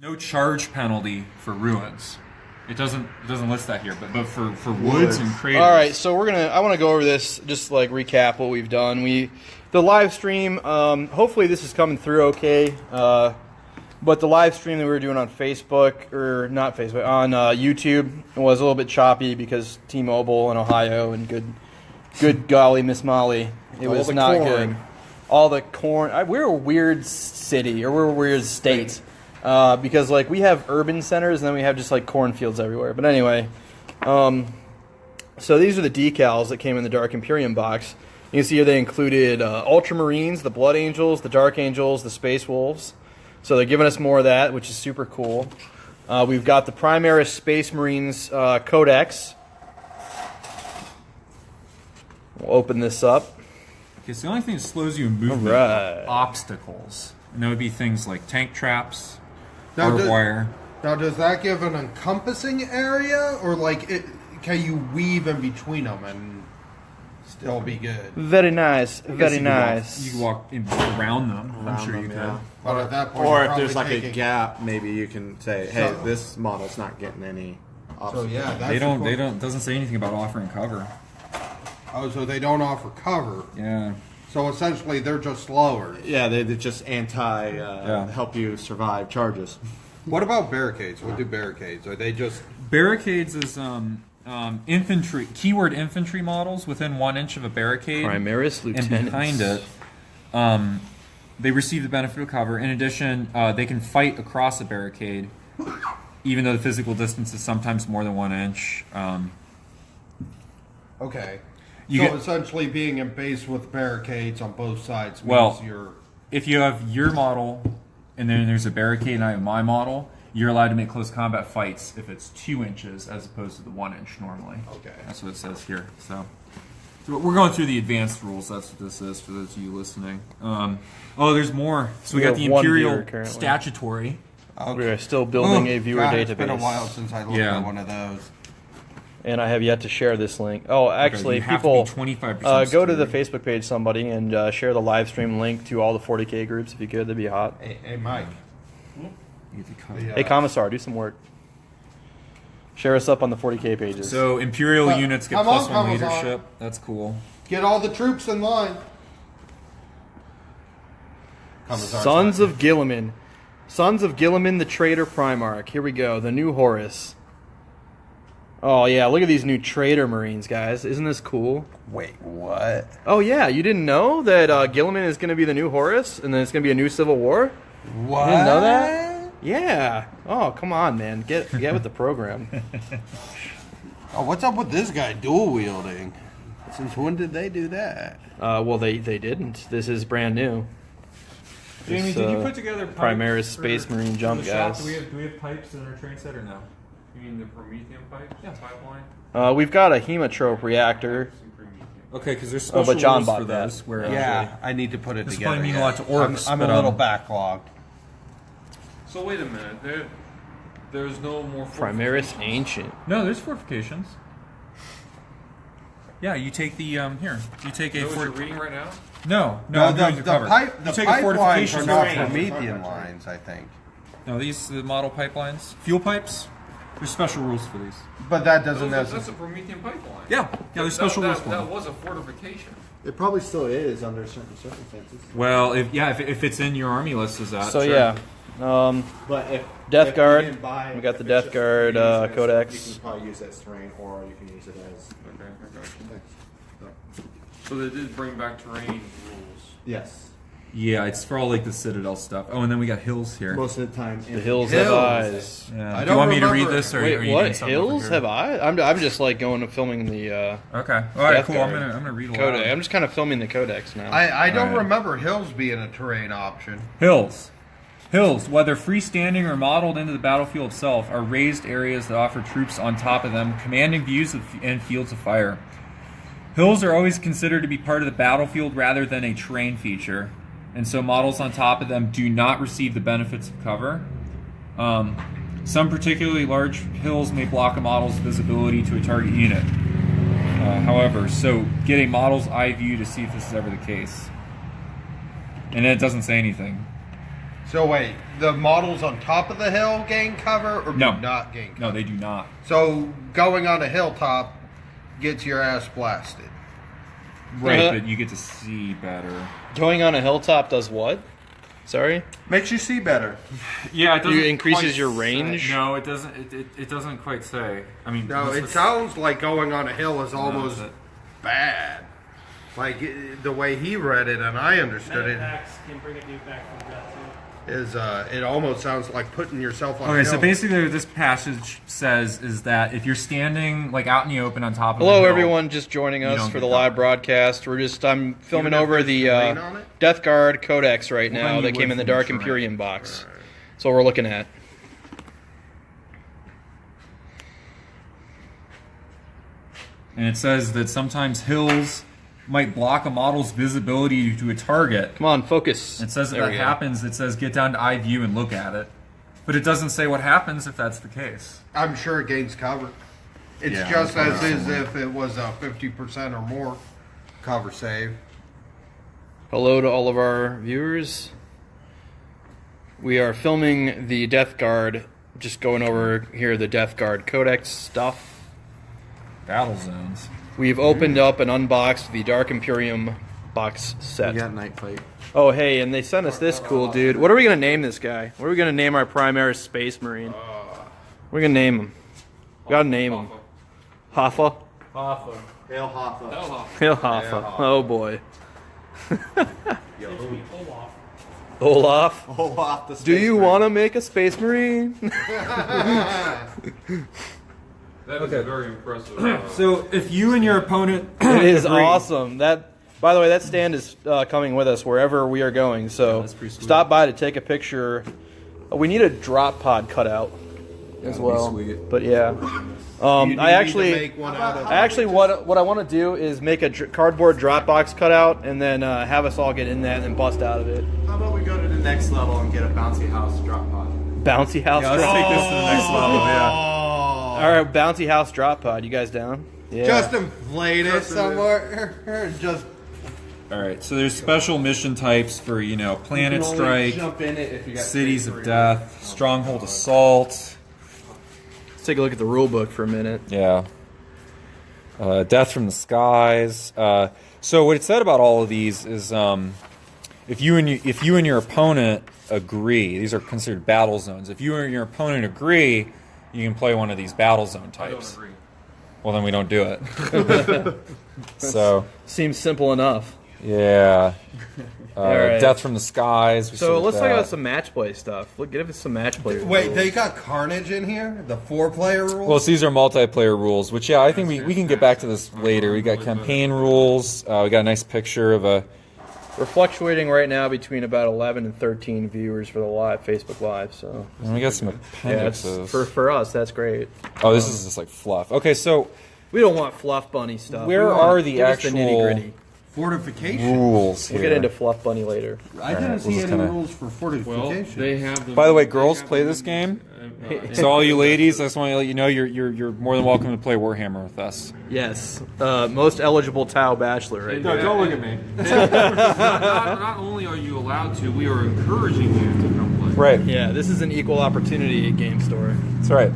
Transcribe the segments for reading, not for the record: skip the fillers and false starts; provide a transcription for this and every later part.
No charge penalty for ruins. It doesn't list that here, but for woods and craters. All right, so I want to go over this, just like recap what we've done. The live stream. Hopefully this is coming through okay. But the live stream that we were doing on Facebook, or not Facebook, on YouTube was a little bit choppy because T-Mobile in Ohio and good golly, Miss Molly, it was not good. All the corn. We're a weird city, or we're a weird state. Because like we have urban centers and then we have just like cornfields everywhere. But anyway, so these are the decals that came in the Dark Imperium box. You can see here they included Ultramarines, the Blood Angels, the Dark Angels, the Space Wolves. So they're giving us more of that, which is super cool. We've got the Primaris Space Marines Codex. We'll open this up. Okay, so the only thing that slows you in movement are obstacles. And that would be things like tank traps. Now, wire. Now, does that give an encompassing area, or like can you weave in between them and still be good? Very nice, very nice. You can walk around them. I'm sure you can. But at that point, or if there's like a gap, maybe you can say, "Hey, this model's not getting any." So yeah, that's they don't. Doesn't say anything about offering cover. Oh, so they don't offer cover. Yeah. So essentially, they're just slower. Yeah, they're just help you survive charges. What about barricades? What do barricades? Are they just barricades? Is infantry keyword infantry models within 1 inch of a barricade. Primaris lieutenants. And behind it, they receive the benefit of cover. In addition, they can fight across a barricade, even though the physical distance is sometimes more than 1 inch. Okay. Essentially being in base with barricades on both sides means you're... If you have your model and then there's a barricade and I have my model, you're allowed to make close combat fights if it's 2 inches as opposed to the 1 inch normally. Okay. That's what it says here. So we're going through the advanced rules. That's what this is for those of you listening. There's more. So we got the Imperial Statutory. Okay. We're still building a viewer database. It's been a while since I looked at one of those. And I have yet to share this link. Oh, actually, people, go to the Facebook page, somebody, and share the live stream link to all the 40K groups if you could. That'd be hot. Hey Mike. Hey, Commissar, do some work. Share us up on the 40K pages. So Imperial units get +1 leadership. That's cool. Get all the troops in line. Sons of Gilliman. Sons of Gilliman, the traitor Primarch. Here we go. The new Horus. Oh, yeah, look at these new Trader Marines, guys. Isn't this cool? Wait, what? Oh, yeah, you didn't know that Gilliman is going to be the new Horus, and then it's going to be a new Civil War? What? You didn't know that? Yeah. Oh, come on, man. Get with the program. Oh, what's up with this guy dual-wielding? Since when did they do that? Well, they didn't. This is brand new. Jamie, did you put together Primaris Space Marine jump, guys? Do we have pipes in our train set or no? You mean the Promethean pipe? Yeah, pipeline. We've got a hemotrope reactor. Okay, because there's special but John rules bought for that. those. Where I need to put it this together. This might mean a lot to orcs. I'm a little backlogged. So wait a minute. There's no more Primaris Ancient. No, there's fortifications. Yeah, you take the here. You take a. What you're reading right now? No, I'm doing the cover. The pipelines are not Promethean lines, I think. No, these the model pipelines, fuel pipes. There's special rules for these. But that doesn't necessarily. That's a Promethean pipeline. Yeah, there's special rules for that. them. That was a fortification. It probably still is under certain circumstances. Well, if it's in your army list, is that? So sure. yeah. But if Death Guard, you didn't buy, we got the if Death it's Guard just Codex. You can probably use that as terrain, or you can use it as. So they did bring back terrain rules. Yes. Yeah, it's for all like the Citadel stuff. Oh, and then we got hills here. Most of the time. The hills have eyes. Yeah. Do you want me to read this, or wait, are you what? doing something Hills over here? have eyes? I'm just like going to filming the. Okay. All right. Cool. Guard. I'm gonna read a lot. Codex. I'm just kind of filming the Codex now. I don't Alright. remember hills being a terrain option. Hills. Hills, whether freestanding or modeled into the battlefield itself, are raised areas that offer troops on top of them commanding views and fields of fire. Hills are always considered to be part of the battlefield rather than a terrain feature, and so models on top of them do not receive the benefits of cover. Some particularly large hills may block a model's visibility to a target unit. However, so get a model's eye view to see if this is ever the case. And then it doesn't say anything. So wait, the models on top of the hill gain cover or No. do not gain cover? No, they do not. So going on a hilltop gets your ass blasted. Right, but you get to see better. Going on a hilltop does what? Sorry? Makes you see better. Yeah, it doesn't. increases quite your say. range? No, it doesn't. It doesn't quite say. I mean, No, this it was- sounds like going on a hill is no, almost it's bad. Like the way he read it and I understood it Medivacs can bring a dude back from death too. is it almost sounds like putting yourself on a Okay, hill. so basically what this passage says is that if you're standing like out in the open on top of Hello, a hill, everyone just joining You us don't for get the live covered. broadcast. I'm filming Even if over there's the terrain on it? Death Guard Codex right Well, now then you that came would in the from the Dark terrain. Imperium box. That's what we're looking at. And it says that sometimes hills might block a model's visibility to a target. Come on, focus. It says if There that we go. happens, it says get down to eye view and look at it. But it doesn't say what happens if that's the case. I'm sure it gains cover. It's Yeah, just I'll as put it is somewhere. if it was a 50% or more cover save. Hello to all of our viewers. We are filming the Death Guard, just going over here the Death Guard Codex stuff. Battle zones. We've opened up and unboxed the Dark Imperium box set. You got night fight. Oh, hey, and they sent us this cool dude. What are we going to name this guy? What are we going to name our Primaris Space Marine? We're going to name him. We got to name him. Hoffa? Hail Hoffa. Hail Hoffa. Oh, boy. Olaf. Olaf? Olaf the Space Do you Marine. want to make a Space Marine? That is very impressive. So if you and your opponent It is agree- awesome. By the way, that stand is coming with us wherever we are going. So that's pretty sweet. stop by to take a picture. We need a drop pod cutout as That'd be well. sweet. But yeah, You need I actually, to make one out of what I want to do is make a cardboard drop box cutout and then have us all get in that and then bust out of it. How about we go to the next level and get a bouncy house drop pod? Bouncy house. Yeah, let's drop. take this to the next level. Yeah. All right, bouncy house drop pod. You guys down? Yeah. Just inflate it somewhere. Just All right. So there's special mission types for planet strike, Jump in it if you got cities space of for death, stronghold assault. Let's take a look at the rule book for a minute. Yeah. Death from the skies. So what it said about all of these is if you and your opponent agree, these are considered battle zones. If you and your opponent agree, you can play one of these battle zone I don't types. agree. Well, then we don't do it. So Seems simple enough. yeah. right. Death from the skies. we So said let's talk that. about some match play stuff. Look, give us some match play. wait. rules. They got Carnage in here. The 4-player rule. Well, these are multiplayer rules, which I think we can get back to this later. We got campaign rules. We got a nice picture of a. We're fluctuating right now between about 11 and 13 viewers for the live Facebook Live. So And we got some yeah, it's, appendixes. for us, that's great. Oh, this is just like fluff. Okay, so We don't want fluff bunny stuff. Where We want- are the give us actual nitty-gritty. fortification. rules here. We'll get into fluff bunny later. I didn't Alright, see we'll any just kinda- rules for Well, fortification. they have them. By the way, they girls have play them this game. in- So all you ladies, I just want to let you know you're more than welcome to play Warhammer with us. Yes, most eligible Tau bachelor right No, there. don't look at me. not only are you allowed to, we are encouraging you to come play. Right. Yeah, this is an equal opportunity game store. That's right.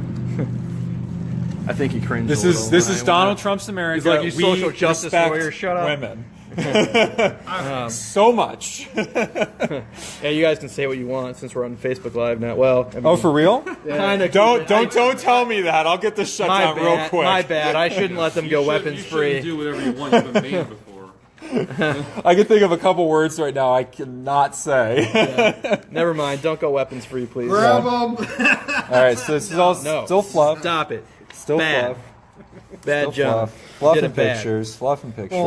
I think he cringed. This a is little this when is I Donald went. Trump's America. He's like, "You We social justice respect warrior, shut up." women. So much. Yeah, you guys can say what you want since we're on Facebook Live now. Well, I mean, Oh, for real? kind of. Don't tell me that. I'll get this shut My down bad. real quick. My bad. I shouldn't let them You go should- weapons you free. shouldn't do whatever you want. You've been banned before. I can think of a couple words right now I cannot say. Never mind. Don't go weapons free, please. Grab them. All right, so this is all No. still fluff. Stop it. Still Bad. fluff. Bad Still John. fluff. Fluff Did and it bad. pictures. Fluff and pictures.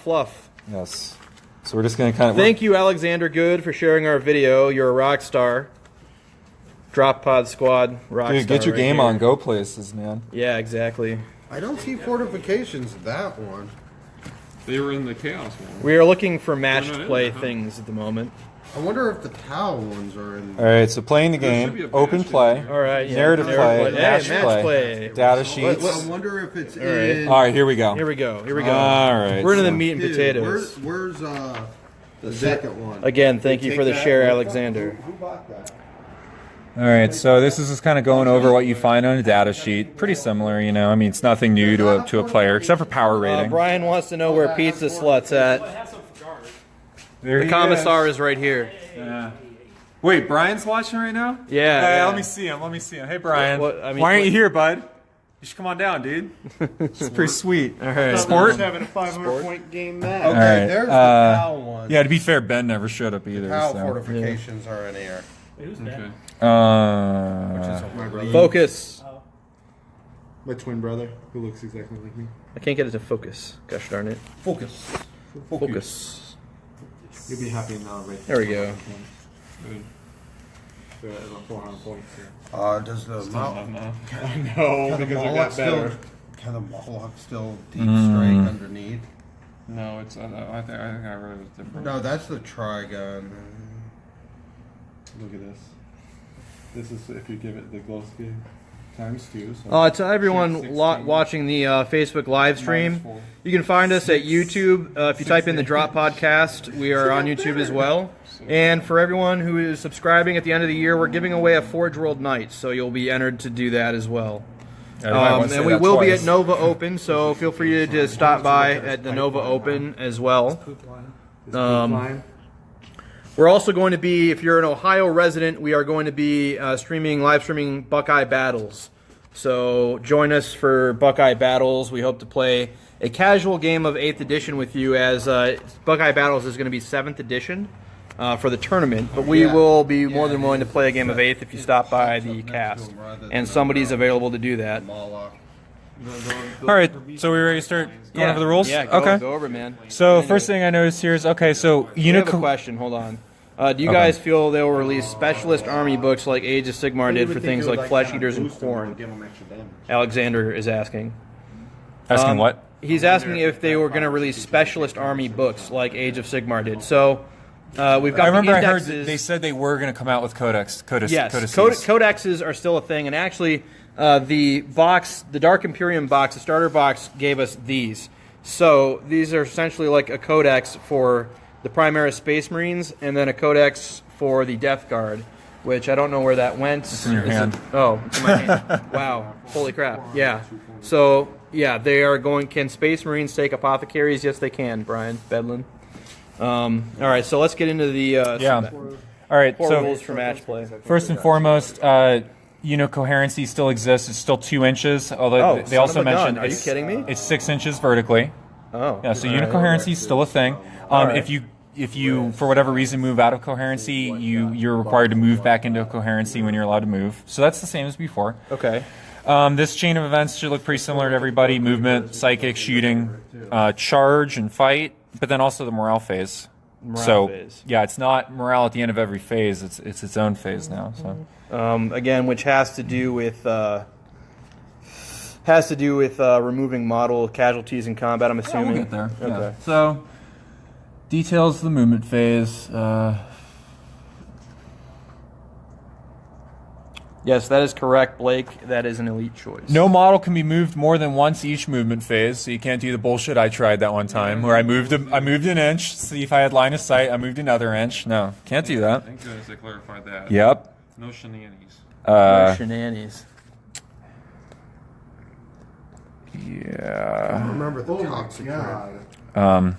Fluff. Yes. So we're just gonna kind of. Thank you, Alexander Good, for sharing our video. You're a rock star. Drop Pod Squad, rock Dude, star. get your right game here. on. Go places, man. Yeah, exactly. I don't see fortifications that one. They were in the chaos one. We are looking for matched not in play there, huh? things at the moment. I wonder if the Tau ones are in. All right. So playing the There should be game. a Open match play. in All right, yeah. Narrative play. Hey, Match match play. Data sheets. I wonder if it's right. in. All right. Here we go. Here we go. All right. We're into the so- meat and Dude, potatoes. where's The second one. Again, thank you Take for the that. share, Alexander. Who bought that? All right, so this is just kind of going over what you find on a data sheet. Pretty similar, you know. I mean, it's nothing new to a player except for power rating. Brian wants to know where Pizza Slut's at. There The he commissar is right here. Yeah. Wait, Brian's watching right now? Yeah. Hey, yeah. let me see him. Let me see him. Hey, Brian. What- I mean, why aren't you what- here, bud? You should come on down, dude. It's pretty sweet. All right. Sport? Having a 500-point game match. Okay, All right, there's the PAL one. Yeah, to be fair, Ben never showed up either. PAL So. fortifications are in here. Wait, who's that? My brother. Focus. My twin brother, who looks exactly like me. I can't get it to focus. Gosh darn it. Focus. Focus. You'll be happy now, right? There we go. So, 400 points here. Does the Moloch No, can the because it Moloch got still better. can the Moloch still deep strike underneath? No, it's. I think I read it was different. No, that's the Trigun. Look at this. This is if you give it the glow skin times 2. So To everyone 16. watching the Facebook live stream, you can find us at YouTube. If you type in the Drop Podcast, we are on YouTube as well. And for everyone who is subscribing at the end of the year, we're giving away a Forge World Knight, so you'll be entered to do that as well. And we will be at Nova Open, so feel free to stop by at the Nova Open as well. We're also going to be, if you're an Ohio resident, we are going to be live streaming Buckeye Battles. So join us for Buckeye Battles. We hope to play a casual game of 8th edition with you, as Buckeye Battles is going to be 7th edition for the tournament. But we will be more than willing to play a game of 8th if you stop by the cast. And somebody's available to do that. Moloch. All right, so we ready to start going over the rules? Yeah, okay. go over it, man. So first thing I noticed here is so I have a question. Hold on. Do you guys feel they will release specialist army books like Age of Sigmar did for things like Flesh Eaters and Khorne? Give them extra damage. Alexander is asking. Asking what? He's asking if they were going to release specialist army books like Age of Sigmar did. So we've got I remember the I heard indexes. they said they were going to come out with Codex. Yes, Codices. codexes are still a thing, and actually, the Dark Imperium box, the starter box, gave us these. So these are essentially like a codex for the Primaris Space Marines, and then a codex for the Death Guard, which I don't know where that went. It's in your Is hand. it- oh, it's in my hand. Wow, holy crap! Yeah. So yeah, they are going. Can Space Marines take apothecaries? Yes, they can. Brian Bedlin. All right, so let's get into the Yeah. All right. core So rules for match play. first and foremost, coherency still exists. It's still 2 inches. Although Oh, they also son of a gun. mentioned Are you kidding me? It's 6 inches vertically. Oh, Yeah. So unicoherency is still a thing. If you for whatever reason move out of coherency, you're required to move back into coherency when you're allowed to move. So that's the same as before. okay. This chain of events should look pretty similar to everybody: movement, psychic, shooting, charge, and fight. But then also the morale phase. Phase. Yeah, it's not morale at the end of every phase. It's its own phase now. So Again, which has to do with removing model casualties in combat. I'm assuming. we'll get there. Okay. Yeah. So details of the movement phase. Yes, that is correct, Blake. That is an elite choice. No model can be moved more than once each movement phase, so you can't do the bullshit I tried that one time where I moved an inch, see if I had line of sight, I moved another inch. No, can't do that. Thank goodness they clarified that. Yep. No shenanigans. No shenanigans. Yeah. Remember the toxic. God.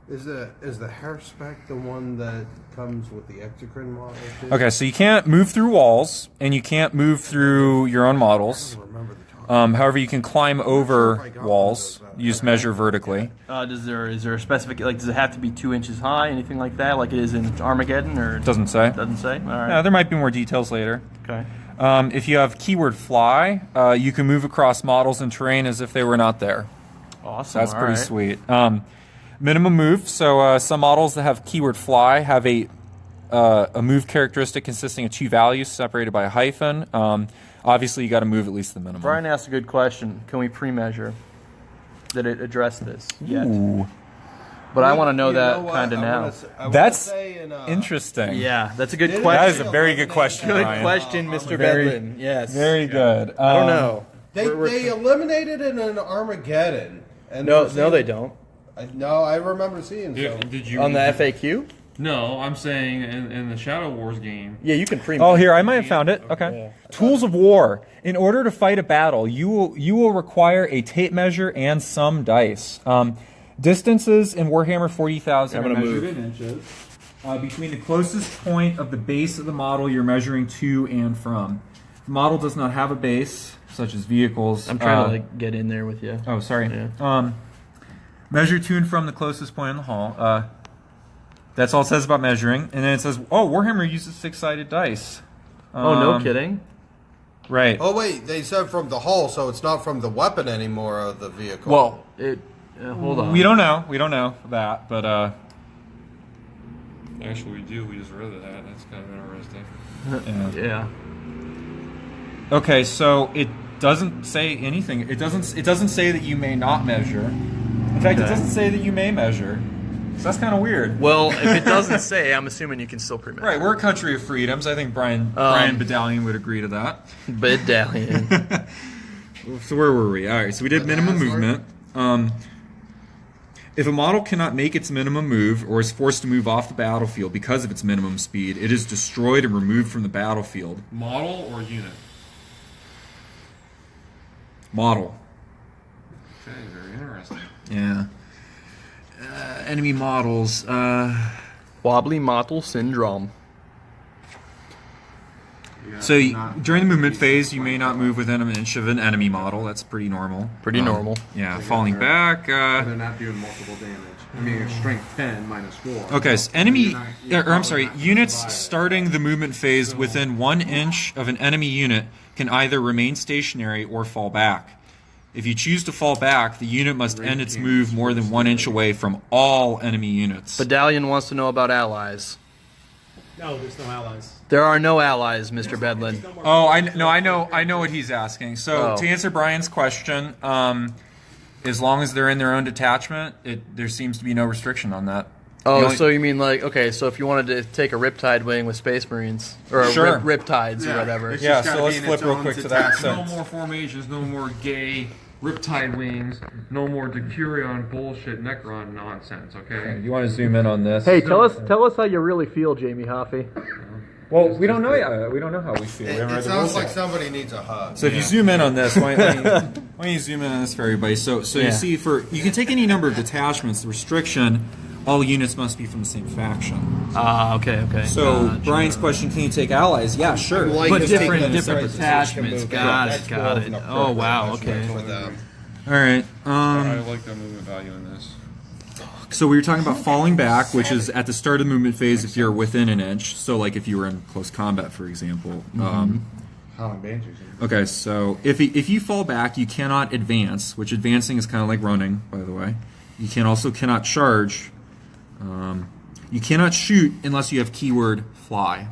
Is the hair spec the one that comes with the exocrine model? Too? Okay, so you can't move through walls, and you can't move through your own models. I don't remember the toxic. However, you can climb over walls. You just measure vertically. Is there a specific, like, does it have to be 2 inches high, anything like that, like it is in Armageddon, or Doesn't say. doesn't say? All right. Yeah, there might be more details later. Okay. If you have keyword fly, you can move across models and terrain as if they were not there. Awesome. That's all pretty right. sweet. Minimum move. So some models that have keyword fly have a move characteristic consisting of 2 values separated by a hyphen. Obviously, you got to move at least the minimum. Brian asked a good question. Can we pre-measure? Did it address this yet? Ooh, But I want to know that what? kind of I now. wanna say- I wanna that's say in, interesting. Yeah, that's a good Did it- question. That is a very good question, Good Ryan. question, Mr. Very- Bedlin. Yes. Very good. I don't know. They eliminated it in Armageddon. And No, we're no, they saying- don't. No, I remember seeing Yeah, some. did you On the FAQ? No, I'm saying in the Shadow Wars game. Yeah, you can pre. Oh, here, I might have found it. Okay. Tools of war. In order to fight a battle, you will require a tape measure and some dice. Distances in Warhammer 40,000 are measured in inches. Between the closest point of the base of the model you're measuring to and from. If the model does not have a base, such as vehicles. I'm trying to like get in there with you. Oh, sorry. Yeah. Measure to and from the closest point in the hall. That's all it says about measuring. And then it says, oh, Warhammer uses 6-sided dice. Oh, no kidding. Right. Oh wait, they said from the hull, so it's not from the weapon anymore of the vehicle. Well, hold on. we don't know. We don't know that, but Actually, we do. We just read that. That's kind of interesting. Yeah. Okay, so it doesn't say anything. It doesn't say that you may not measure. In fact, it doesn't say that you may measure. So that's kind of weird. Well, if it doesn't say, I'm assuming you can still pre-measure. Right, we're a country of freedoms. I think Brian Badalian would agree to that. Badalian. So where were we? All right, so we did minimum movement. If a model cannot make its minimum move or is forced to move off the battlefield because of its minimum speed, it is destroyed and removed from the battlefield. Model or unit? Model. Okay, very interesting. Yeah. Enemy models. Wobbly model syndrome. So during the movement phase, you may not move within an inch of an enemy model. That's pretty normal. Pretty normal. Yeah, falling back. They're not doing multiple damage. I mean, strength 10 minus 4. Okay, so units starting the movement phase within 1 inch of an enemy unit can either remain stationary or fall back. If you choose to fall back, the unit must end its move more than 1 inch away from all enemy units. Badalian wants to know about allies. No, there's no allies. There are no allies, Mr. Bedlin. Oh, I know what he's asking. So to answer Brian's question, as long as they're in their own detachment, there seems to be no restriction on that. Oh, so you mean like, okay, so if you wanted to take a Riptide wing with Space Marines, or Sure. Riptides or whatever. It's Yeah, just gotta so let's be in flip its real own quick to that. detachment. No more formations, no more gay Riptide wings, no more Decurion bullshit Necron nonsense, okay? You want to zoom in on this? Hey, tell us how you really feel, Jamie Hoffey. Well, we don't know yet. We don't know how we feel. We haven't read It the sounds rules like yet. somebody needs a hug. So if you zoom in on this, why don't you zoom in on this for everybody? So Yeah. you see, you can take any number of detachments. The restriction, all units must be from the same faction. Okay. So Brian's question: can you take allies? Yeah, sure. Like But just different taking different the detachments. move. Got That's it. Got it. more of an Oh wow. appropriate Okay. for them. All right. I like the movement value in this. So we were talking about falling back, which is at the start of the movement phase if you're within an inch. So like if you were in close combat, for example. Holland Banshees. Okay, so if you fall back, you cannot advance, which advancing is kind of like running, by the way. You cannot charge. You cannot shoot unless you have keyword fly.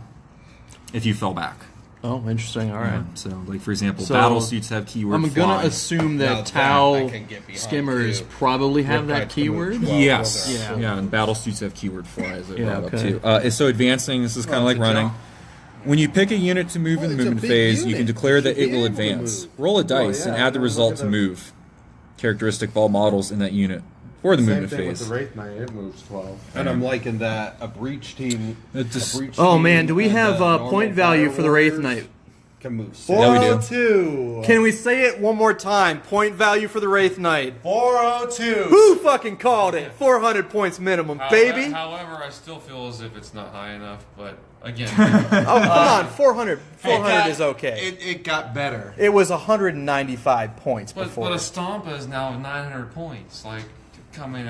If you fell back. Oh, interesting. All right. So, like for example, So, battle suits have keyword I'm fly. gonna assume Now that that Tau I can get behind, skimmers too. probably have Riptides that can move keyword. 12. Yes. Yeah. And battle suits have keyword fly as it Yeah, brought okay. up too. So advancing, this is kind of like running. When you pick a unit to move in the it's a movement big phase, you unit. can declare It that should it be will able to advance. move. Roll a dice and yeah, add the look result at to the- move. Characteristic of all models in that unit for the Same movement thing with phase. the Wraith Knight. It moves 12. And I'm liking that a breach team. Oh man, do we have point value for the Wraith Knight? Can move. Yeah, we do. 402. Can we say it one more time? Point value for the Wraith Knight. 402. Who fucking called it? 400 points minimum, baby. However, I still feel as if it's not high enough, but again, Oh, come on. 400 is okay. It got better. It was 195 points but before. a Stompa is now 900 points. Like, coming,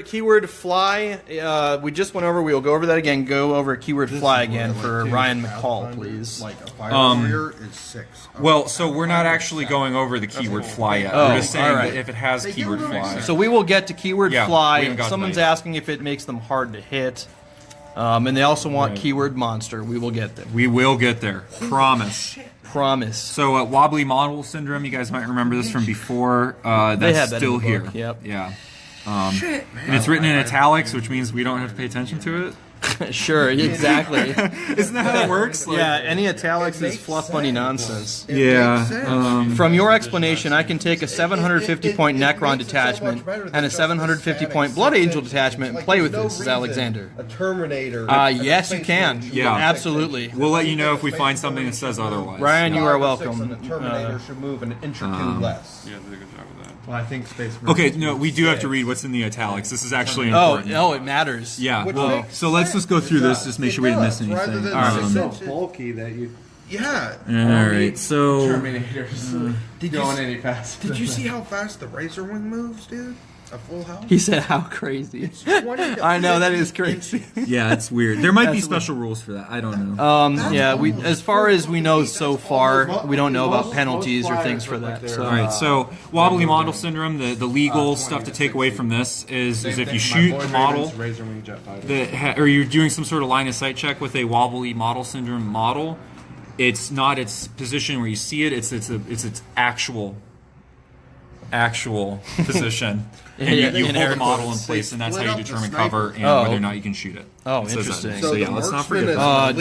Keyword fly. We just went over. We'll go over that again. Go over keyword fly again for Ryan McCall, please. Like a fire warrior is 6. Well, so we're not actually going over the keyword fly yet. Oh, We're just saying all right. that if it has keyword fly. So we will get to keyword Yeah, we fly. haven't got to Someone's that yet. asking if it makes them hard to hit. And they also want keyword monster. We will get them. We will get there. Promise. Promise. So wobbly model syndrome, you guys might remember this from before. That's They have that in still the book, here. yep. Yeah. And it's written in italics, which means we don't have to pay attention to it. Sure, exactly. Isn't that how it works? Like, Yeah, any italics is fluff money nonsense. Yeah. From your explanation, I can take a 750-point Necron detachment and a 750-point Blood Angel detachment and play with this, says Alexander. A Terminator. Yes, you can. Yeah. Absolutely. We'll let you know if we find something that says otherwise. Ryan, you are And welcome. a Terminator should move an inch or two less. Yeah, did a good job with that. Well, I think Space Okay, no, we do have to read what's in the italics. This is actually Oh, important. it matters. Yeah. Which Well, makes so let's just go through this. Just make sure we didn't miss It does, rather anything. than All right. just- so bulky that you Yeah. All right. So Terminators Did going you, any faster. did you see how fast the Razor Wing moves, dude? A full house? He said, how crazy. I know, that is crazy. yeah, it's weird. There might be special rules for that. I don't know. Yeah, we as far as we know so far, we don't know about penalties or things for that. So. All right. So wobbly model syndrome. The legal stuff to take away from this is if you shoot a model Razor Wing jet fighter. that or you're doing some sort of line of sight check with a wobbly model syndrome model, it's not its position where you see it. It's its actual position. And you hold the model in place, and that's how you determine cover and whether or not you can shoot it. Oh, It says that. interesting. So yeah, let's not forget that.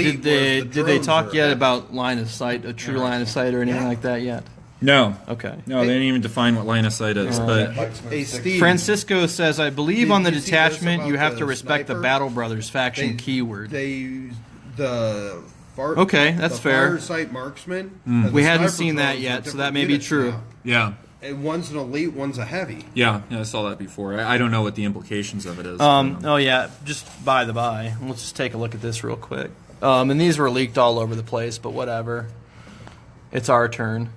Did they talk yet about line of sight, a true line of sight, or anything like that yet? No. Okay. No, they didn't even define what line of sight is. But Hey, Steve. Francisco says, I believe on the Did you see detachment this you about have to the respect the sniper? Battle Brothers faction They- keyword. They use the far, Okay, that's the fair. fire sight marksman. and the We hadn't sniper seen that drones are yet, so different that may be units true. now. yeah. And one's an elite, one's a heavy. Yeah, I saw that before. I don't know what the implications of it is. Oh yeah, just by the by. Let's just take a look at this real quick. And these were leaked all over the place, but whatever. It's our turn.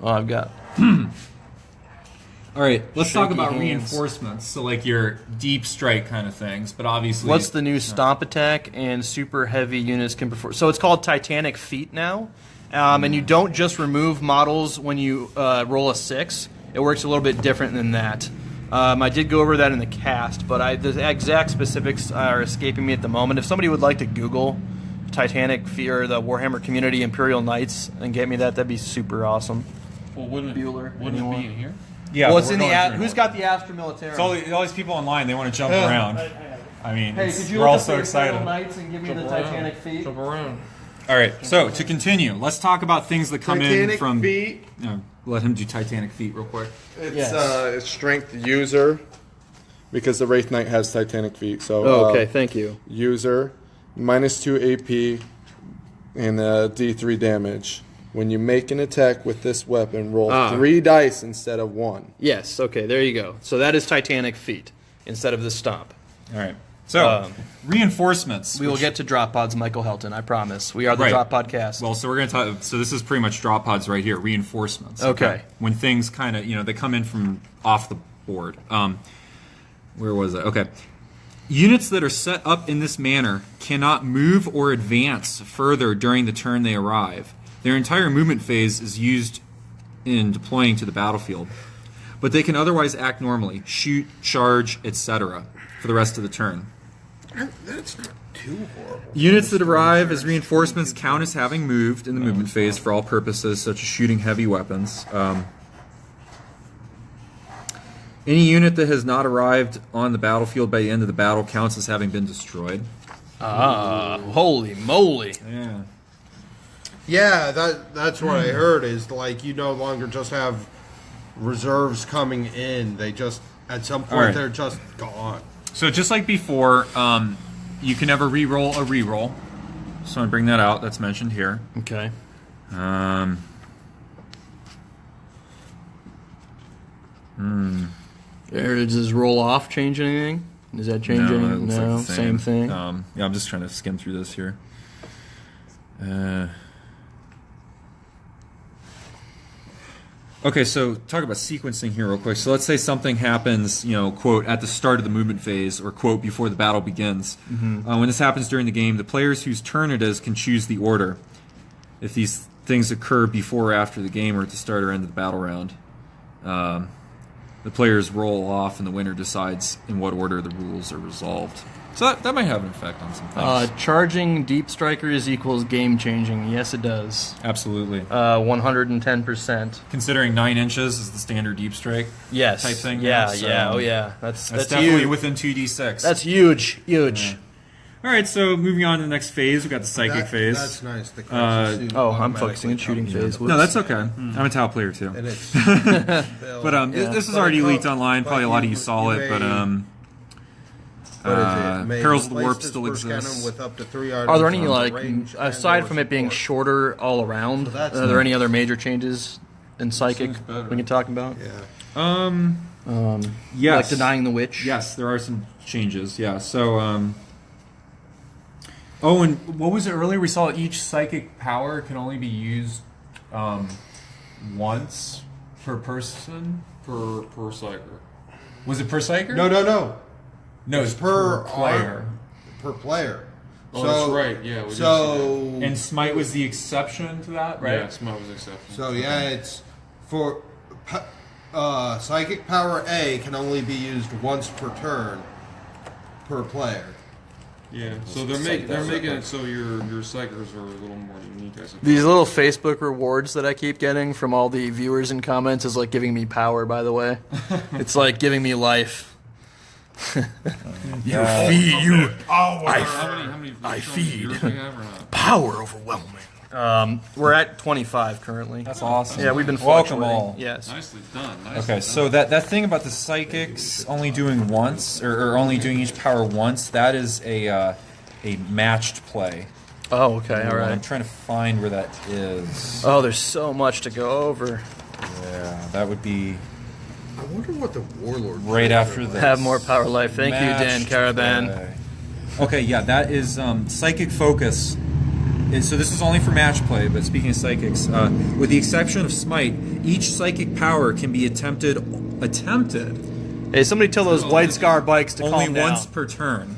Oh, I've got. All right, let's talk Shaky about hands. reinforcements. So like your deep strike kind of things, but obviously. What's the new stomp attack and super heavy units can perform? So it's called Titanic Feat now, and you don't just remove models when you roll a 6. It works a little bit different than that. I did go over that in the cast, but the exact specifics are escaping me at the moment. If somebody would like to Google Titanic Feat or the Warhammer Community Imperial Knights and get me that'd be super awesome. Well, wouldn't Bueller, it be anyone? in here? Yeah, Well, it's we're in the going through who's it. got the Astra Militarum? So all these people online, they want to jump around. I mean, Hey, it's- could you we're look all up so the Imperial excited. Knights and give me the Jump around. Titanic Feat? Jump around. All right, so to continue, let's talk about things that come in Titanic from. feet. No, let him do Titanic feet real quick. It's Yes. strength user because the Wraith Knight has Titanic feet. So thank you. user -2 AP and D3 damage. When you make an attack with this weapon, roll 3 dice instead of 1. Yes, okay, there you go. So that is Titanic Feat instead of the Stomp. All right, so reinforcements. We will get to drop pods, Michael Helton, I promise. We are the Right. drop podcast. Well, so we're going to talk. So this is pretty much drop pods right here, reinforcements. Okay. When things kind of, they come in from off the board. Where was I? Okay. Units that are set up in this manner cannot move or advance further during the turn they arrive. Their entire movement phase is used in deploying to the battlefield. But they can otherwise act normally, shoot, charge, etc. for the rest of the turn. That's not too horrible. Units that arrive as reinforcements count as having moved in the movement phase for all purposes, such as shooting heavy weapons. Any unit that has not arrived on the battlefield by the end of the battle counts as having been destroyed. Holy moly. Yeah. Yeah, that's what I heard is like you no longer just have reserves coming in. They just at some point Alright. they're just gone. So just like before, you can never re-roll a re-roll. So I bring that out. That's mentioned here. Okay. Does his roll off change anything? Does that change No, it anything? looks like No, the same thing. Yeah, I'm just trying to skim through this here. Okay, so talk about sequencing here real quick. So let's say something happens, quote, at the start of the movement phase, or quote, before the battle begins. When this happens during the game, the players whose turn it is can choose the order. If these things occur before or after the game or at the start or end of the battle round, the players roll off and the winner decides in what order the rules are resolved. So that might have an effect on some things. Charging deep strikers equals game changing. Yes, it does. Absolutely. 110%. Considering 9 inches is the standard deep strike Yes. type thing. Yeah, so yeah, oh yeah. That's definitely huge. within 2d6. That's huge. Huge. Yeah. All right, so moving on to the next phase, we've got the psychic phase. That's nice. The currency suit Oh, I'm automatically focusing on shooting comes in. phase. No, that's okay. I'm a Tau player too. And it's But this is already leaked online. Probably a lot of you saw it, but Perils of the Warp still exists. With up to 3 Are there any, items like, on range aside and/or from it being support. shorter all around, that's are there any other major changes in Psychic Seems better. we can talk about? Yeah. Yes. Like denying the witch? Yes, there are some changes. Yeah. So, oh, and what was it earlier? We saw each psychic power can only be used once per person. Per psyker. Was it per psyker? No. No, It's it's per player. Per player. Oh, that's right. Yeah. We did So And Smite was the exception to that, see that. right? Yeah, Smite was exception. So yeah, it's for psychic power A can only be used once per turn per player. Yeah. So they're making it so your psychers are a little more unique. I suppose. These little Facebook rewards that I keep getting from all the viewers and comments is like giving me power, by the way. It's like giving me life. How many I viewers feed. do we have or not? Power overwhelming. We're at 25 currently. That's awesome. Yeah, we've been Welcome fluctuating. all. Yes. Nicely done. Nicely Okay, done. so that thing about the psychics only doing once or only doing each power once, that is a matched play. Oh, okay, all I'm right. trying to find where that is. Oh, there's so much to go over. Yeah, that would be I wonder what the warlord right after this. Have more power life. Thank you, Dan Matched Caravan. play. Okay, yeah, that is psychic focus. So this is only for match play, but speaking of psychics, with the exception of Smite, each psychic power can be attempted Hey, somebody tell those White Scar bikes to only calm down. once per turn,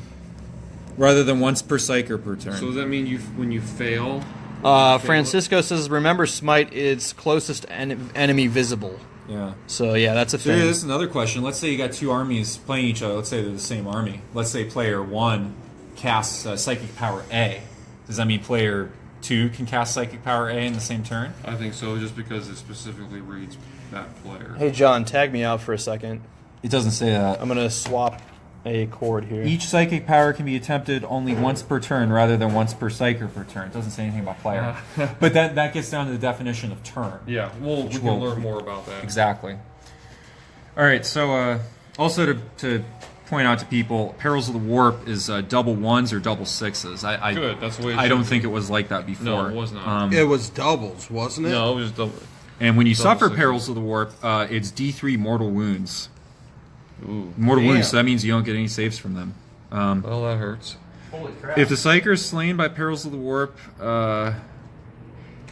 rather than once per psyker per turn. So does that mean when you fail? Francisco says, remember Smite is closest enemy visible. Yeah. So, yeah, that's a So thing. this is another question. Let's say you got two armies playing each other. Let's say they're the same army. Let's say player 1 casts psychic power A. Does that mean player 2 can cast psychic power A in the same turn? I think so, just because it specifically reads that player. Hey, John, tag me out for a second. It doesn't say that. I'm going to swap a chord here. Each psychic power can be attempted only once per turn rather than once per psyker per turn. It doesn't say anything about player. But that gets down to the definition of turn. Yeah, we can will- learn more about that. Exactly. All right, so also to point out to people, Perils of the Warp is double 1s or double 6s. I Good, that's the way it I should don't be. think it was like that before. No, it was not. It was doubles, wasn't it? No, it was double. And when you Double suffer 6s. Perils of the Warp, it's D3 mortal wounds. Ooh. Mortal Damn. wounds, so that means you don't get any saves from them. Well, that hurts. If the Psyker is slain by Perils of the Warp,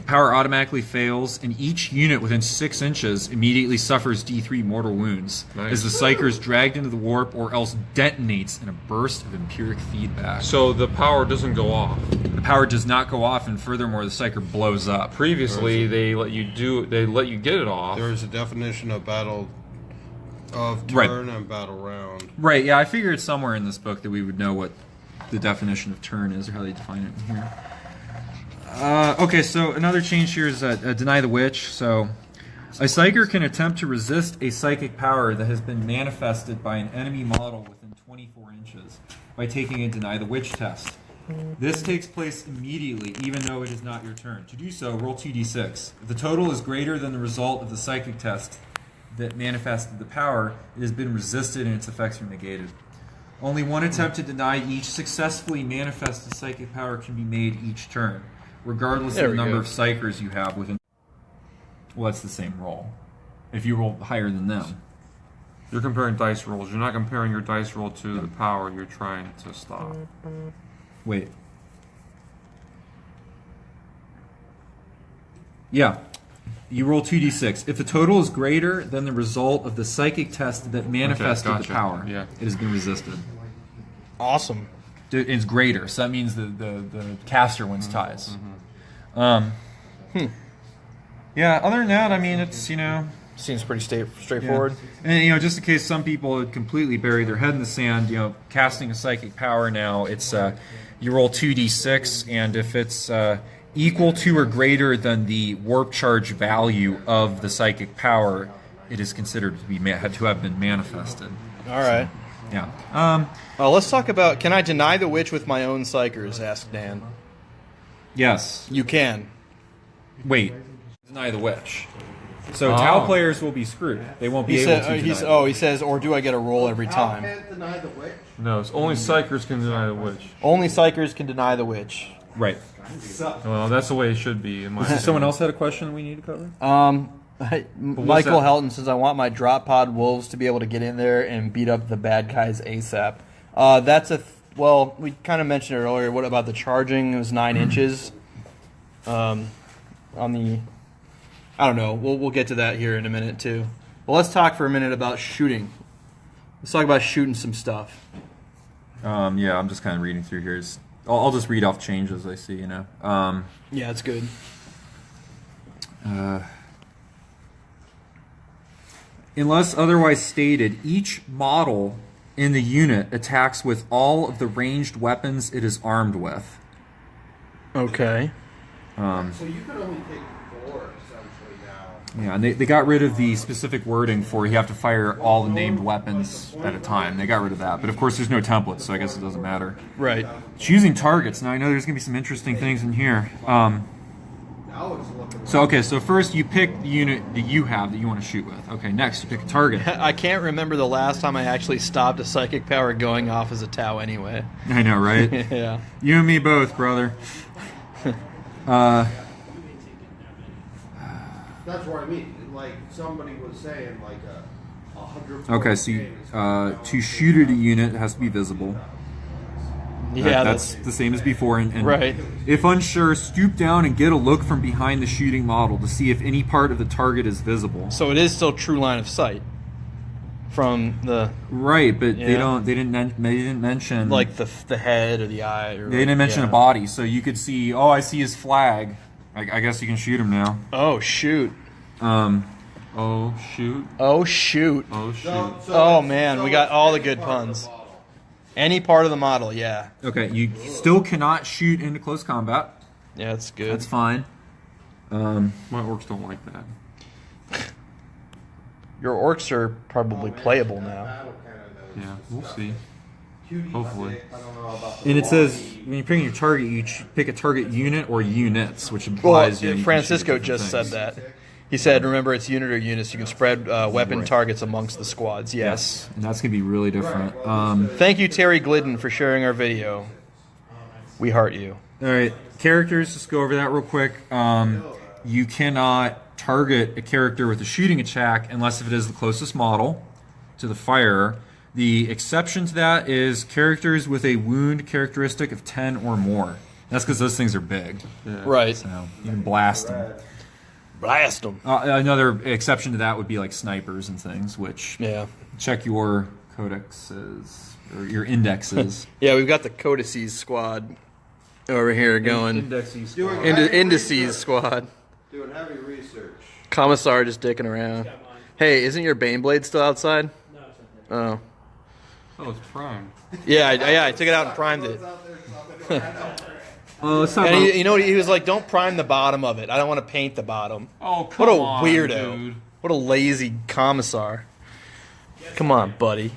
power automatically fails, and each unit within 6 inches immediately suffers D3 mortal wounds Nice. as the Psyker is dragged into the warp or else detonates in a burst of empiric feedback. So the power doesn't go off. The power does not go off, and furthermore, the Psyker blows up. Previously, they let you get it off. There is a definition of battle of Right. turn and battle round. Right, yeah, I figured somewhere in this book that we would know what the definition of turn is or how they define it in here. Okay, so another change here is deny the witch. So a psyker can attempt to resist a psychic power that has been manifested by an enemy model within 24 inches by taking a deny the witch test. This takes place immediately, even though it is not your turn. To do so, roll 2d6. If the total is greater than the result of the psychic test that manifested the power, it has been resisted and its effects are negated. Only one attempt to deny each successfully manifested psychic power can be made each turn, regardless There of the we number go. of psychers you have within. Well, that's the same roll. If you roll higher than them. You're comparing dice rolls. You're not comparing your dice roll to the power you're trying to stop. Wait. Yeah. You roll 2d6. If the total is greater than the result of the psychic test that manifested gotcha. the power, Yeah. it has been resisted. Awesome. It's greater, so that means the caster wins ties. Yeah, other than that, I mean, it's, Seems pretty straightforward. And just in case some people had completely buried their head in the sand, casting a psychic power now, it's you roll 2d6, and if it's equal to or greater than the warp charge value of the psychic power, it is considered to have been manifested. All right. So, yeah. Let's talk about, can I deny the witch with my own psychers, asked Dan. Yes. You can. Wait. Deny the witch. So Tau players will be screwed. They won't be able to deny he says, or do I get a roll every time? Can't deny the witch. No, it's only Psychers can deny the witch. Only psychers can deny the witch. Right. Well, that's the way it should be. In my Does someone else had a question we need to cover? Michael Helton says, I want my drop pod wolves to be able to get in there and beat up the bad guys ASAP. Well, we kind of mentioned it earlier. What about the charging? It was 9 inches. On the... I don't know. We'll get to that here in a minute, too. Well, let's talk for a minute about shooting. Let's talk about shooting some stuff. Yeah, I'm just kind of reading through here. I'll just read off changes I see, Yeah, it's good. Unless otherwise stated, each model in the unit attacks with all of the ranged weapons it is armed with. Okay. So you can only take 4 essentially now. Yeah, and they got rid of the specific wording for you have to fire all the named weapons at a time. They got rid of that. But of course there's no templates, so I guess it doesn't matter. Right. Choosing targets. Now I know there's going to be some interesting things in here. So first you pick the unit that you have that you want to shoot with. Okay, next you pick a target. I can't remember the last time I actually stopped a psychic power going off as a Tau anyway. I know, right? Yeah. You and me both, brother. That's what I mean. Like somebody was saying, like 100. Okay, so to shoot at a unit, it has to be visible. Yeah, that's the same as before. And right. If unsure, stoop down and get a look from behind the shooting model to see if any part of the target is visible. So it is still true line of sight from the right, but they didn't mention like the head or the eye. Or they didn't mention a body, so you could see. Oh, I see his flag. I guess you can shoot him now. Oh shoot. Oh shoot. Oh shoot. Oh shoot. Oh man, we got all the good puns. Any part of the model, yeah. Okay, you still cannot shoot into close combat. Yeah, that's good. That's fine. My orcs don't like that. Your orcs are probably playable now. Yeah, we'll see. Hopefully. And it says when you're picking your target, you pick a target unit or units, which implies you. Francisco just said that. He said, remember, it's unit or units. You can spread weapon targets amongst the squads. Yes. And that's going to be really different. Thank you, Terry Glidden, for sharing our video. We heart you. All right. Characters, just go over that real quick. You cannot target a character with a shooting attack unless if it is the closest model to the firer. The exception to that is characters with a wound characteristic of 10 or more. That's because those things are big. Yeah. Right. So you can blast them. Blast them. Another exception to that would be like snipers and things, which check your codexes or your indexes. Yeah, we've got the codices squad over here going. Indexes. Indices squad. Doing heavy research. Commissar just dicking around. Hey, isn't your Baneblade still outside? No, it's not there. Oh. Oh, it's prime. Yeah, I took it out and primed it. Let's talk And about, he was like, "Don't prime the bottom of it. I don't want to paint the bottom." Oh, What come a on, weirdo! dude. What a lazy commissar! Come on, buddy.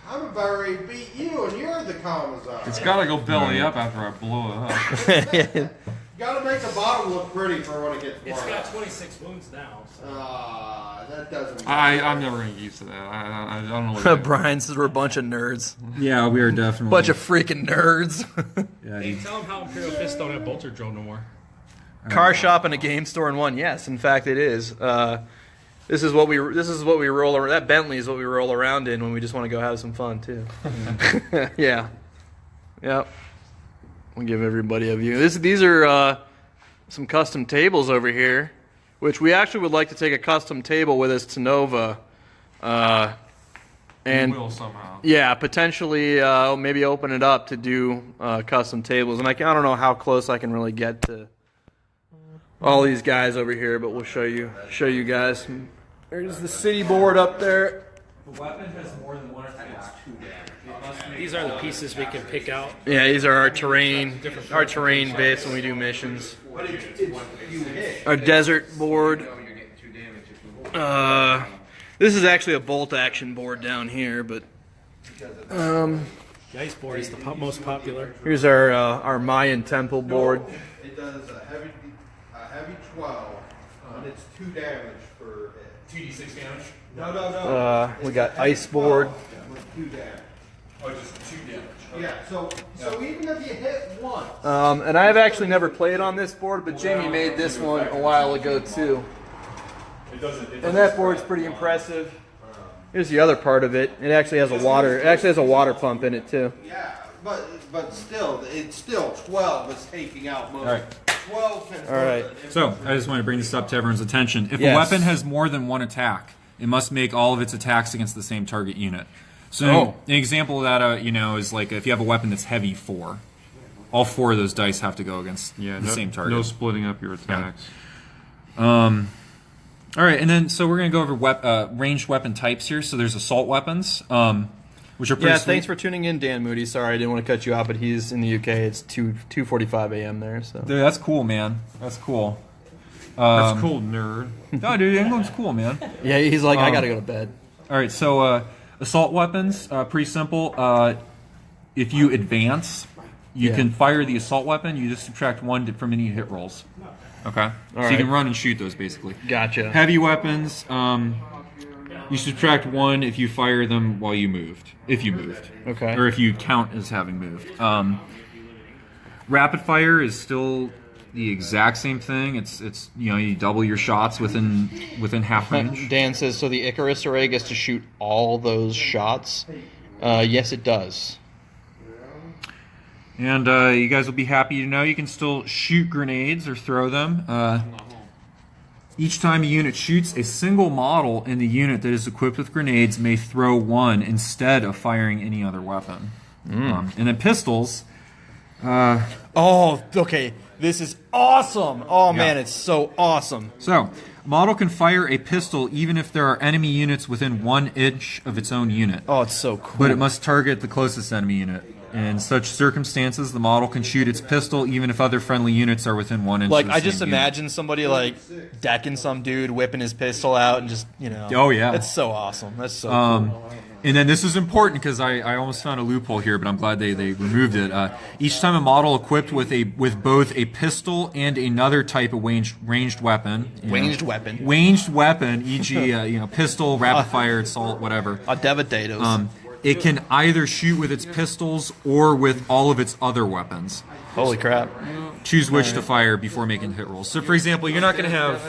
I'm about ready to beat you, and you're the commissar. It's gotta go belly up after I blow it up. You gotta make the bottom look pretty for when it gets It's warm. got 26 wounds now. So. That doesn't. I'm never gonna get used to that. I don't know what. Brian says we're a bunch of nerds. yeah, we are definitely Bunch of freaking nerds. yeah, Hey, tell them how Imperial Fists don't have bolter drone no more. Car shop and a game store in one. Yes, in fact, it is. This is what we roll around. That Bentley is what we roll around in when we just want to go have some fun too. Yeah. Yep. We'll give everybody a view. These are some custom tables over here, which we actually would like to take a custom table with us to Nova. And We will somehow. yeah, potentially maybe open it up to do custom tables. And I don't know how close I can really get to all these guys over here, but we'll show you guys. There's the city board up there. The weapon has more than one attack. These are the pieces we can pick out. Yeah, these are our terrain bits when we do missions. Our desert board. This is actually a bolt action board down here, but The ice board is the most popular. here's our Mayan temple board. It does a heavy 12, and it's 2 damage for it. 2d6 damage? No. We got ice board. With 2 damage. Oh, just 2 damage. Yeah, so even if you hit once. And I've actually never played on this board, but Jamie made this one a while ago too. And that board's pretty impressive. Here's the other part of it. It actually has a water pump in it too. Yeah, but still, it's still 12 is taking out most. All right. 12 can. All right. So, I just want to bring this up to everyone's attention. If Yes. a weapon has more than one attack, it must make all of its attacks against the same target unit. So, an example of that, is like if you have a weapon that's heavy 4, all 4 of those dice have to go against the same target. No splitting up your attacks. All right, and then so we're going to go over ranged weapon types here. So there's assault weapons, which are pretty Yeah, sweet. thanks for tuning in, Dan Moody. Sorry, I didn't want to cut you out, but he's in the UK. It's 2:45 a.m. there. So Dude, that's cool, man. That's cool. That's cool, nerd. No, dude, England's cool, man. yeah, he's like, I gotta go to bed. All right, so assault weapons, pretty simple. If you advance, you can fire the assault weapon. You just subtract 1 from any hit rolls. Okay, so you right. can run and shoot those basically. Gotcha. Heavy weapons, you subtract 1 if you fire them while you moved. If you moved, Okay. or if you count as having moved. Rapid fire is still the exact same thing. It's you double your shots within half range. Dan says, so the Icarus array gets to shoot all those shots? Yes, it does. And you guys will be happy to know you can still shoot grenades or throw them. Each time a unit shoots, a single model in the unit that is equipped with grenades may throw 1 instead of firing any other weapon. And then pistols. Oh, okay. This is awesome. Oh, man, it's so awesome. So, a model can fire a pistol even if there are enemy units within 1 inch of its own unit. Oh, it's so cool. But it must target the closest enemy unit. In such circumstances, the model can shoot its pistol even if other friendly units are within 1 inch Like, of the I just same unit. imagine somebody, like, decking some dude, whipping his pistol out, and just, Oh, yeah. That's so awesome. That's so cool. And then this is important because I almost found a loophole here, but I'm glad they removed it. Each time a model equipped with both a pistol and another type of ranged weapon, Ranged weapon, e.g., pistol, rapid fire, assault, whatever. Devastatos. It can either shoot with its pistols or with all of its other weapons. Holy crap. Choose which to fire before making hit rolls. So, for example, you're not going to have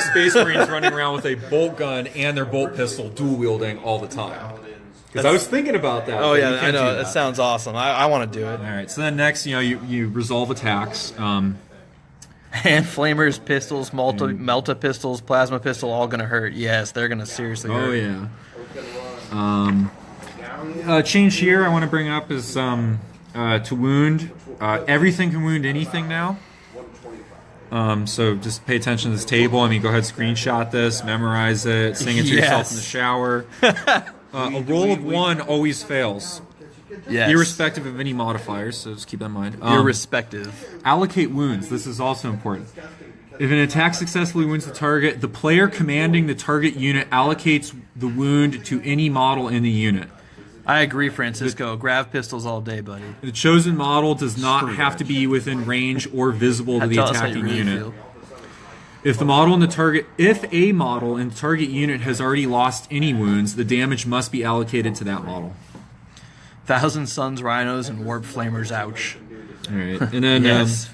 Space Marines running around with a bolt gun and their bolt pistol dual wielding all the time. Because I was thinking about that. Oh, but yeah, you I can't know. do That sounds awesome. I want to do it. All right. So then next, you resolve attacks. Hand flamers, pistols, melta pistols, plasma pistol, all going to hurt. Yes, they're going to seriously hurt. Oh yeah. Change here I want to bring up is to wound. Everything can wound anything now. So just pay attention to this table. I mean, go ahead, screenshot this, memorize it, sing it to yourself in the shower. A roll of 1 always fails, Yes. irrespective of any modifiers. So just keep that in mind. Irrespective. Allocate wounds. This is also important. If an attack successfully wounds the target, the player commanding the target unit allocates the wound to any model in the unit. I agree, Francisco. Grav pistols all day, buddy. The chosen model does not have to be within range or visible to the Tell us how you attacking really unit. feel. If a model in the target unit has already lost any wounds, the damage must be allocated to that model. Thousand Suns, Rhinos, and Warp Flamers, ouch. All right, and then Yes.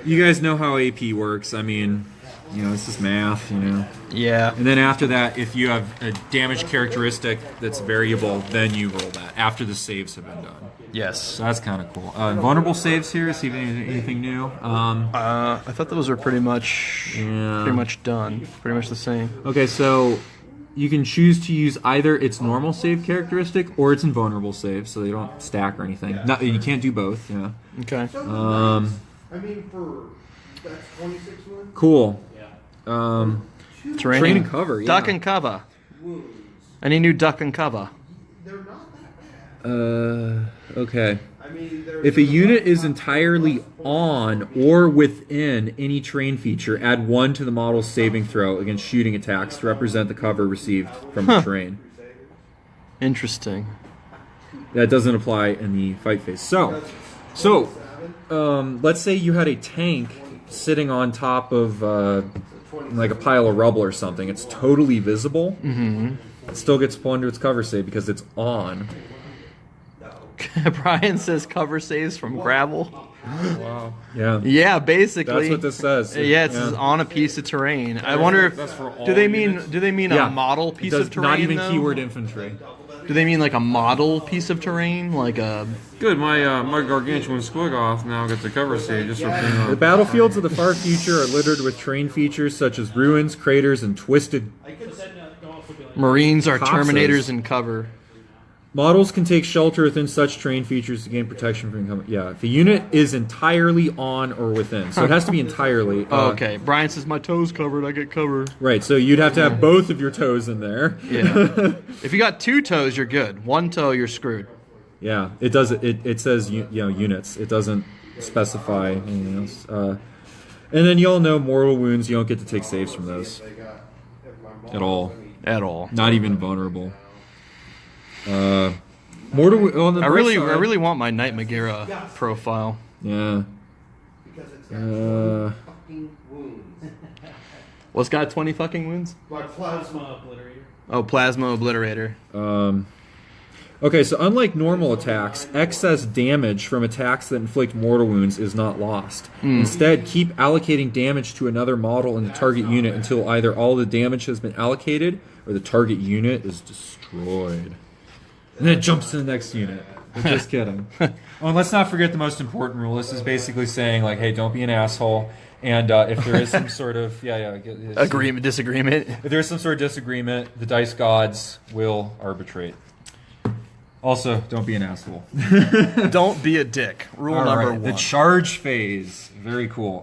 you guys know how AP works. I mean, it's just math. Yeah. And then after that, if you have a damage characteristic that's variable, then you roll that after the saves have been done. Yes. So that's kind of cool. Vulnerable saves here. See if anything new. I thought those were pretty much done. Pretty much the same. Okay, so you can choose to use either its normal save characteristic or its invulnerable save, so they don't stack or anything. You can't do both. Yeah. Okay. I mean, that's 26 wounds. Cool. Terrain, Train and cover, yeah. Duck and cover. Any new duck and cover? They're not that bad. Okay. I mean, they're If a unit is entirely on or within any terrain feature, add 1 to the model's saving throw against shooting attacks to represent the cover received from the terrain. Interesting. That doesn't apply in the fight phase. So, let's say you had a tank sitting on top of like a pile of rubble or something. It's totally visible. Mm-hmm. It still gets put into its cover save because it's on. Brian says cover saves from gravel. Wow. Yeah. Yeah, basically. That's what this says. Yeah, it's on a piece of terrain. I wonder if That's for all do they mean units? a model piece of terrain? Not even though? keyword infantry. Do they mean like a model piece of terrain, like a? Good, my gargantuan squigoth now gets a cover save just for being on. The battlefields of the far future are littered with terrain features such as ruins, craters, and twisted. Marines are Copses. Terminators in cover. Models can take shelter within such terrain features to gain protection from incoming. Yeah, if a unit is entirely on or within, so it has to be entirely. Okay, Brian says my toes covered. I get cover. Right, so you'd have to have both of your toes in there. Yeah. If you got 2 toes, you're good. 1 toe, you're screwed. Yeah, it does. It says units. It doesn't specify anything else. And then you all know mortal wounds. You don't get to take saves from those at all. At all. Not even vulnerable. Mortal. On the I north really side- want my Knight Megara profile. Yeah. because it's got 20 fucking wounds. What's got 20 fucking wounds? Like plasma. Oh, Plasma Obliterator. Okay, so unlike normal attacks, excess damage from attacks that inflict mortal wounds is not lost. Instead, keep allocating damage to another model in the target unit until either all the damage has been allocated or the target unit is destroyed. And then it jumps to the next unit. I'm just kidding. Oh, and let's not forget the most important rule. This is basically saying, like, hey, don't be an asshole. And if there is some sort of Disagreement. if there is some sort of disagreement, the dice gods will arbitrate. Also, don't be an asshole. Don't be a dick. Rule All number right, 1. the charge phase. Very cool.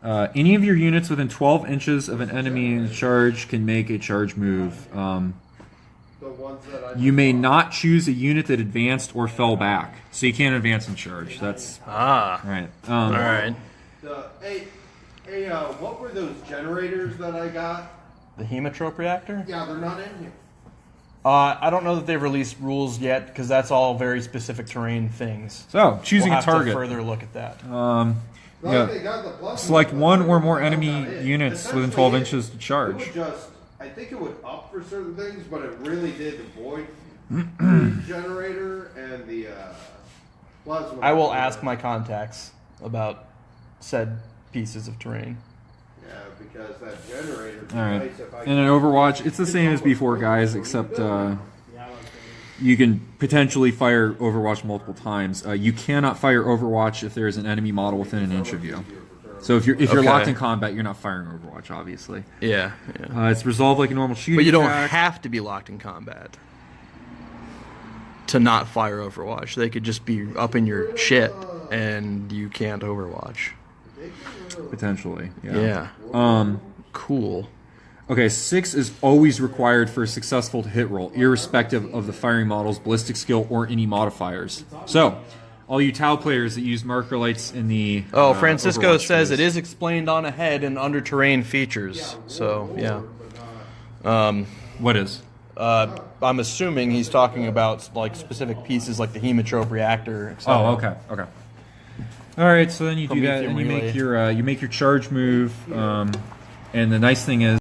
Any of your units within 12 inches of an enemy in charge can make a charge move. The ones that I You may not choose a unit that advanced or fell back, so you can't advance in charge. That's right. All right. What were those generators that I got? The Hemotrope Reactor? Yeah, they're not in here. I don't know that they've released rules yet because that's all very specific terrain things. So, choosing We'll a have to target. further look at that. Yeah. They got the plus Select one or more That's enemy not it. units within Essentially, 12 inches to It charge. would just, I think it would up for certain things, but it really did the void generator and the plasma. I will ask my contacts about said pieces of terrain. Yeah, because that generator. All right. And in Overwatch, it's the same as before, guys, except you can potentially fire Overwatch multiple times. You cannot fire Overwatch if there is an enemy model within an inch of you. So if you're Okay. locked in combat, you're not firing Overwatch, obviously. Yeah. It's resolved like a normal shooting But you don't attack. have to be locked in combat to not fire Overwatch. They could just be up in your shit and you can't Overwatch. Potentially, yeah. Cool. Okay, 6 is always required for a successful hit roll, irrespective of the firing model's ballistic skill or any modifiers. So, all you Tau players that use marker lights in the Francisco Overwatch says phase. it is explained on ahead and under terrain features. So, yeah. What is? I'm assuming he's talking about like specific pieces like the Hemotrope Reactor, etc. Oh, okay. All right, so then you do that, Prometheum and you Relay. make your charge move. And the nice thing is,